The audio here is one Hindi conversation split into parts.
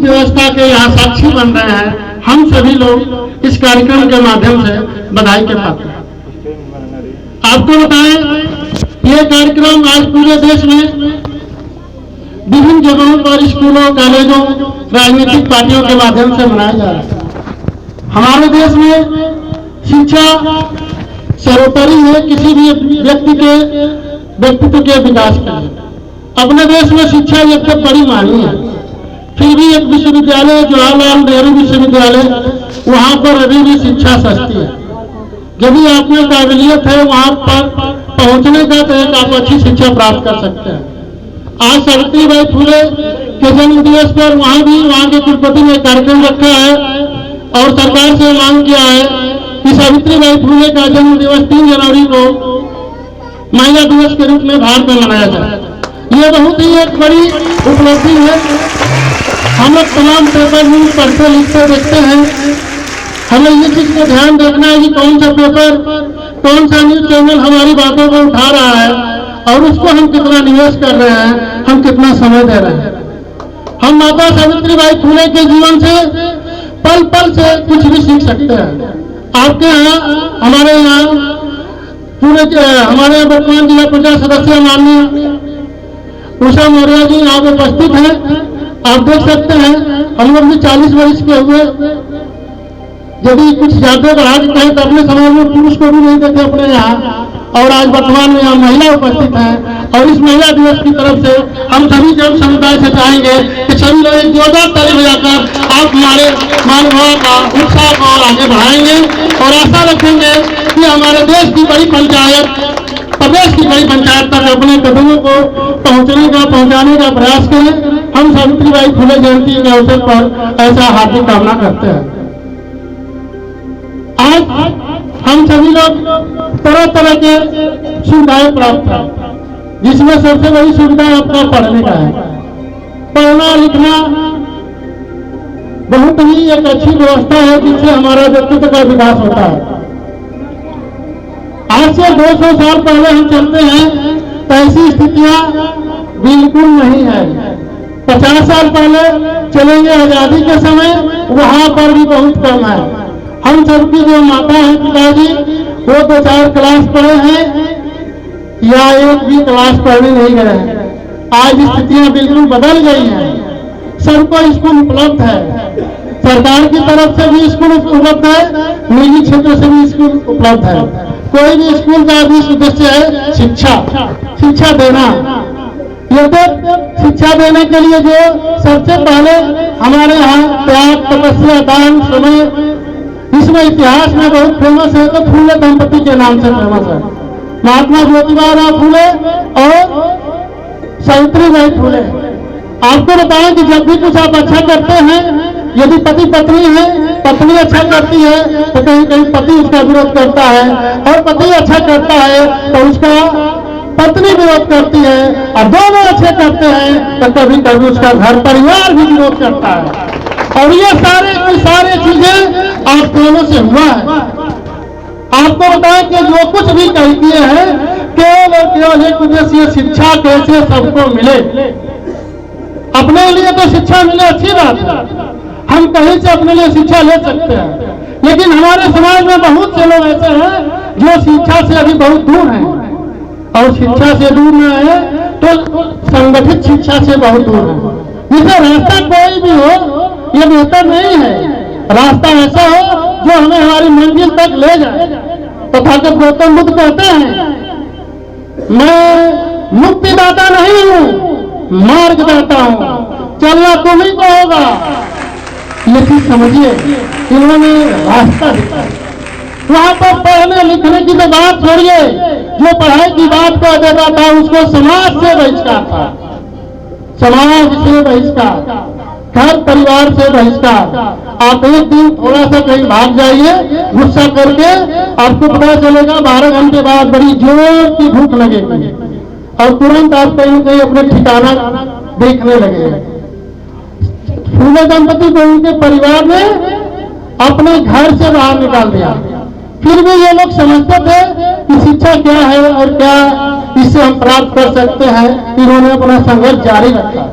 व्यवस्था के यहाँ साक्षी बन रहे हैं। हम सभी लोग इस कार्यक्रम के माध्यम से बधाई के पात्र हैं। आपको बताएं, ये कार्यक्रम आज पूरे देश में विभिन्न जगहों पर स्कूलों, कॉलेजों, राजनीतिक पार्टियों के माध्यम से मनाया जा रहा है। हमारे देश में शिक्षा सर्वोपरि है किसी भी व्यक्ति के व्यक्तित्व के विकास के लिए। अपने देश में शिक्षा एक तो बड़ी मांगी है, फिर भी एक विश्वविद्यालय, जवाहरलाल नेहरू विश्वविद्यालय, वहां पर अभी भी शिक्षा सस्ती है। यदि आप में काबिलियत है वहां पर पहुंचने का, तो एक आप अच्छी शिक्षा प्राप्त कर सकते हैं। आज सावित्रीबाई फुले के जन्म दिवस पर वहां के कुलपति ने कार्यक्रम रखा है और सरकार से मांग किया है कि सावित्रीबाई फुले का जन्म दिवस 3 जनवरी को महिला दिवस के रूप में भारत में मनाया जाए। ये बहुत ही एक बड़ी उपलब्धि है। हम लोग तमाम पेपर न्यूज पढ़ते लिखते देखते हैं। हमें ये चीज को ध्यान रखना है कि कौन सा पेपर, कौन सा न्यूज चैनल हमारी बातों को उठा रहा है और उसको हम कितना निवेश कर रहे हैं, हम कितना समय दे रहे हैं। हम माता सावित्रीबाई फुले के जीवन से पल पल से कुछ भी सीख सकते हैं। आपके यहाँ, हमारे यहाँ पूरे हमारे वर्तमान जिला पंचायत सदस्य माननीय उषा मौर्य जी यहाँ उपस्थित हैं। आप देख सकते हैं हम लोग भी 40 वर्ष के हुए। यदि कुछ ज्यादा बढ़ा के कहें तो अपने समाज में पुरुष को भी नहीं देखे अपने यहाँ, और आज वर्तमान में यहाँ महिला उपस्थित हैं। और इस महिला दिवस की तरफ से हम सभी जन समुदाय से चाहेंगे कि सभी लोग एक जोरदार ताली बजाकर आप हमारे महानुभाव का उत्साह को आगे बढ़ाएंगे और आशा रखेंगे कि हमारे देश की बड़ी पंचायत, प्रदेश की बड़ी पंचायत तक अपने कदमों को पहुंचाने का प्रयास करें। हम सावित्रीबाई फुले जयंती के अवसर पर ऐसा हार्दिक कामना करते हैं। आज हम सभी लोग तरह तरह के सुविधाएं प्राप्त हैं, जिसमें सबसे बड़ी सुविधा आपका पढ़ने का है। पढ़ना लिखना बहुत ही एक अच्छी व्यवस्था है जिससे हमारा व्यक्तित्व का विकास होता है। आज से 200 साल पहले हम चलते हैं तो ऐसी स्थितियां बिल्कुल नहीं है। 50 साल पहले चलेंगे आजादी के समय, वहां पर भी बहुत कम है। हम सबकी जो माता है, पिताजी, वो 2-4 क्लास पढ़े हैं या एक भी क्लास पढ़ने नहीं गए हैं। आज स्थितियां बिल्कुल बदल गई हैं। सबको स्कूल उपलब्ध है, सरकार की तरफ से भी स्कूल उपलब्ध है, निजी क्षेत्र से भी स्कूल उपलब्ध है। कोई भी स्कूल का भी उद्देश्य है शिक्षा देना। ये तो शिक्षा देने के लिए जो सबसे पहले हमारे यहाँ त्याग, तपस्या, दान, समय, इसमें इतिहास में बहुत फेमस है, तो फूले दंपति के नाम से फेमस है। महात्मा ज्योतिबा फूले और सावित्रीबाई फुले। आपको बताएं कि जब भी कुछ आप अच्छा करते हैं, यदि पति पत्नी है, पत्नी अच्छा करती है तो कहीं कहीं पति उसका विरोध करता है, और पति अच्छा करता है तो उसका पत्नी विरोध करती है, और दोनों अच्छे करते हैं तो कभी कभी उसका घर परिवार भी विरोध करता है। और ये सारे चीजें आप दोनों से हुआ है। आपको बताएं कि जो कुछ भी कह दिए हैं, केवल और केवल एक उद्देश्य, शिक्षा कैसे सबको मिले। अपने लिए तो शिक्षा मिले, अच्छी बात है, हम कहीं से अपने लिए शिक्षा ले सकते हैं। लेकिन हमारे समाज में बहुत से लोग ऐसे हैं जो शिक्षा से अभी बहुत दूर हैं, और शिक्षा से दूर न है तो संगठित शिक्षा से बहुत दूर है। जिसे रास्ता कोई भी हो, ये बेहतर नहीं है। रास्ता ऐसा हो जो हमें हमारी मंजिल तक ले जाए। तथागत गौतम बुद्ध कहते हैं, मैं मुक्तिदाता नहीं हूं, मार्गदाता हूं, चलना तुम ही को होगा। लेकिन समझिए, इन्होंने रास्ता दिखाया। वहां पर पढ़ने लिखने की तो बात छोड़िए, जो पढ़ाई की बात कर देता था उसको समाज से बहिष्कार था, समाज से बहिष्कार, घर परिवार से बहिष्कार। आप एक दिन थोड़ा सा कहीं भाग जाइए गुस्सा करके, आपको पता चलेगा 12 घंटे बाद बड़ी जोर की भूख लगेगी और तुरंत आप कहीं कहीं अपने ठिकाना देखने लगे। फूले दंपति को उनके परिवार ने अपने घर से बाहर निकाल दिया। फिर भी ये लोग समझते थे कि शिक्षा क्या है और क्या इससे हम प्राप्त कर सकते हैं। इन्होंने अपना संघर्ष जारी रखा।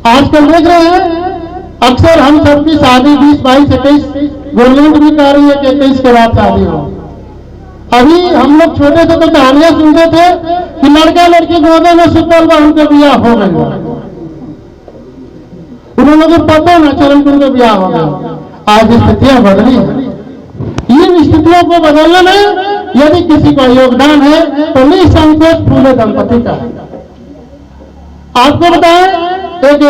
आजकल देख रहे हैं अक्सर हम सबकी शादी 20, 22, 21, गवर्नमेंट भी कह रही है कि 21 के बाद शादी हो। अभी हम लोग छोटे थे तो कहानियां सुनते थे कि लड़का लड़की गोदे में सुतल बा, उनके ब्याह हो गए, उन्होंने को पता न चल उनके ब्याह हो गए। आज स्थितियां बदली है। इन स्थितियों को बदलने में यदि किसी का योगदान है तो निसंकोच फूले दंपति का है। आपको बताएं, एक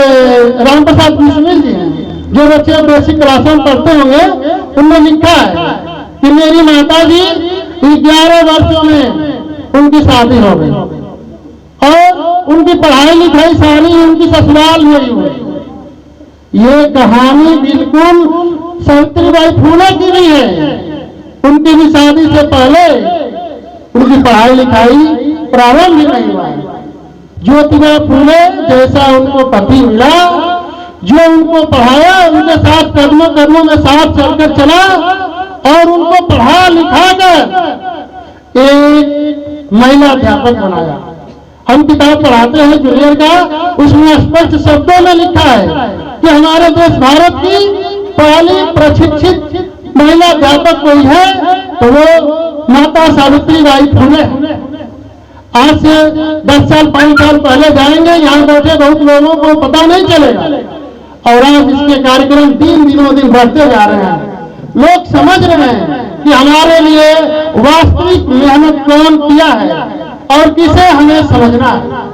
राम प्रसाद बिस्मिल जी हैं, जो बच्चे बेसिक क्लास में पढ़ते होंगे, उन्होंने लिखा है कि मेरी माता जी 11 वर्षों में उनकी शादी हो गई और उनकी पढ़ाई लिखाई सारी उनकी ससुराल में ही हुई। ये कहानी बिल्कुल सावित्रीबाई फूले की नहीं है। उनकी भी शादी से पहले उनकी पढ़ाई लिखाई प्रारंभ ही नहीं हुआ। ज्योतिबा फूले जैसा उनको पति मिला, जो उनको पढ़ाया, उनके साथ कदमों कदमों में साथ चलकर चला और उनको पढ़ा लिखा कर एक महिला अध्यापक बनाया। हम किताब पढ़ाते हैं जूनियर का, उसमें स्पष्ट शब्दों में लिखा है कि हमारे देश भारत की पहली प्रशिक्षित महिला अध्यापक कोई है तो वो माता सावित्रीबाई फूले। आज से 10 साल 5 साल पहले जाएंगे, यहाँ बैठे बहुत लोगों को पता नहीं चलेगा और आज इसके कार्यक्रम दिनों दिन बढ़ते जा रहे हैं। लोग समझ रहे हैं कि हमारे लिए वास्तविक मेहनत कौन किया है और किसे हमें समझना है।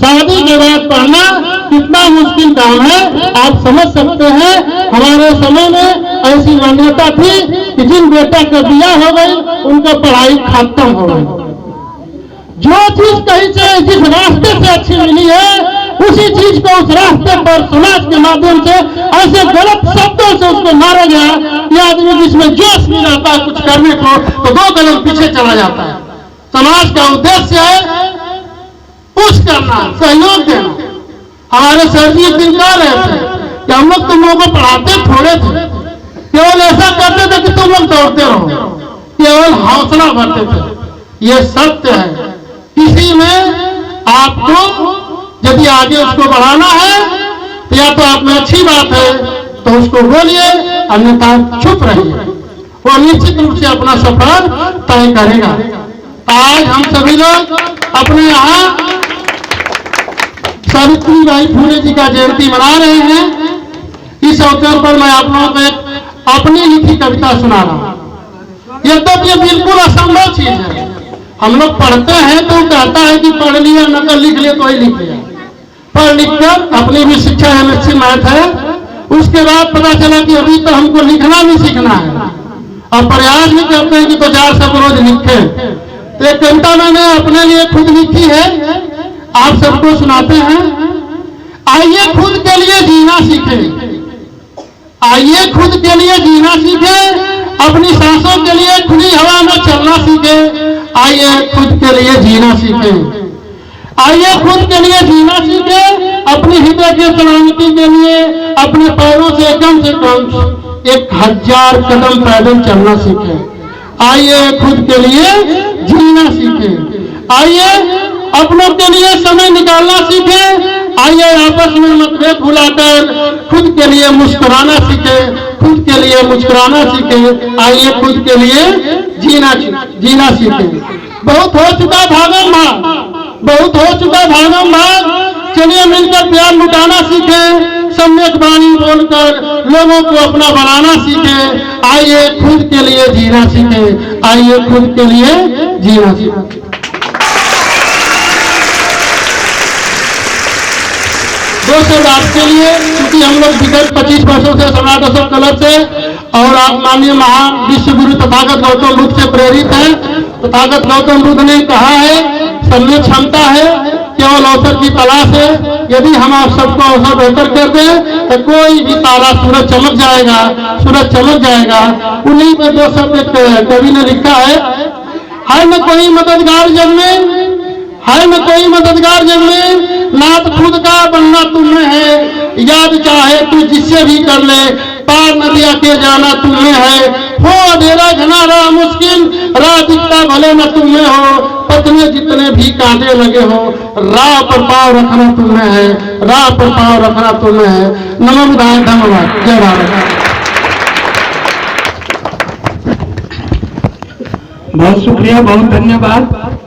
शादी के बाद पढ़ना कितना मुश्किल काम है आप समझ सकते हैं। हमारे समय में ऐसी मान्यता थी कि जिन बेटा का ब्याह हो गई उनका पढ़ाई खत्म हो गई। जो चीज कहीं से जिस रास्ते से अच्छी मिली है उसी चीज को उस रास्ते पर समाज के माध्यम से ऐसे गलत शब्दों से उसको मारा गया कि आदमी जिसमें जोश नहीं रहता कुछ करने को तो 2 कदम पीछे चला जाता है। समाज का उद्देश्य है पुश करना, सहयोग देना। हमारे सर जी एक दिन कह रहे थे कि हम लोग तुम लोगों को पढ़ाते थोड़े थे, केवल ऐसा करते थे कि तुम लोग दौड़ते रहो, केवल हौसला भरते थे। ये सत्य है। किसी में आपको यदि आगे उसको बढ़ाना है तो या तो आप में अच्छी बात है तो उसको बोलिए, अन्यथा चुप रहिए, वो निश्चित रूप से अपना सफर तय करेगा। आज हम सभी लोग अपने यहाँ सावित्रीबाई फूले जी का जयंती मना रहे हैं। इस अवसर पर मैं आप लोगों को एक अपनी लिखी कविता सुना रहा हूं। यद्यपि ये बिल्कुल असंभव चीज है। हम लोग पढ़ते हैं तो कहता है कि पढ़ लिया, नकल लिख लिया तो ही लिख लिया। पढ़ लिख कर अपनी भी शिक्षा MSc मैथ है, उसके बाद पता चला कि अभी तो हमको लिखना भी सीखना है और प्रयास भी करते हैं कि 2-4 शब्द रोज लिखे। तो एक कविता मैंने अपने लिए खुद लिखी है, आप सबको सुनाते हैं। आइए खुद के लिए जीना सीखे, आइए खुद के लिए जीना सीखे, अपनी सांसों के लिए खुली हवा में चलना सीखे। आइए खुद के लिए जीना सीखे, आइए खुद के लिए जीना सीखे, अपनी हृदय की सलामती के लिए अपने पैरों से कम 1000 कदम पैदल चलना सीखे। आइए खुद के लिए जीना सीखे, आइए अपनों के लिए समय निकालना सीखे। आइए आपस में मतभेद भुलाकर खुद के लिए मुस्कुराना सीखे, खुद के लिए मुस्कुराना सीखे। आइए खुद के लिए जीना सीखे। बहुत हो चुका भागम भाग, बहुत हो चुका भागम भाग, चलिए मिलकर प्यार लुटाना सीखे, सम्यक वाणी बोलकर लोगों को अपना बनाना सीखे। आइए खुद के लिए जीना सीखे, आइए खुद के लिए जीना सीखे। दोस्तों आपके लिए, क्योंकि हम लोग विगत 25 वर्षों से सम्राट अशोक क्लब से और आप माननीय महान विश्व गुरु तथागत गौतम बुद्ध से प्रेरित हैं। तथागत गौतम बुद्ध ने कहा है सब में क्षमता है, केवल अवसर की तलाश है। यदि हम आप सबको अवसर बेहतर कर दें तो कोई भी तारा सूरज चमक जाएगा, सूरज चमक जाएगा। उन्हीं में 2 शब्द कवि ने लिखा है न कोई मददगार जग में, है न कोई मददगार जग में, नाथ खुद का बनना तुम्हें है। याद चाहे तू जिससे भी कर ले, पार नदिया के जाना तुम्हें है। हो अंधेरा घना रहा मुश्किल, राह दिखता भले न तुम्हें हो, पतने जितने भी कांटे लगे हो, राह पर पाँव रखना तुम्हें है, राह पर पाँव रखना तुम्हें है। नमो बुद्धाय, धन्यवाद, जय भारत। बहुत शुक्रिया, बहुत धन्यवाद।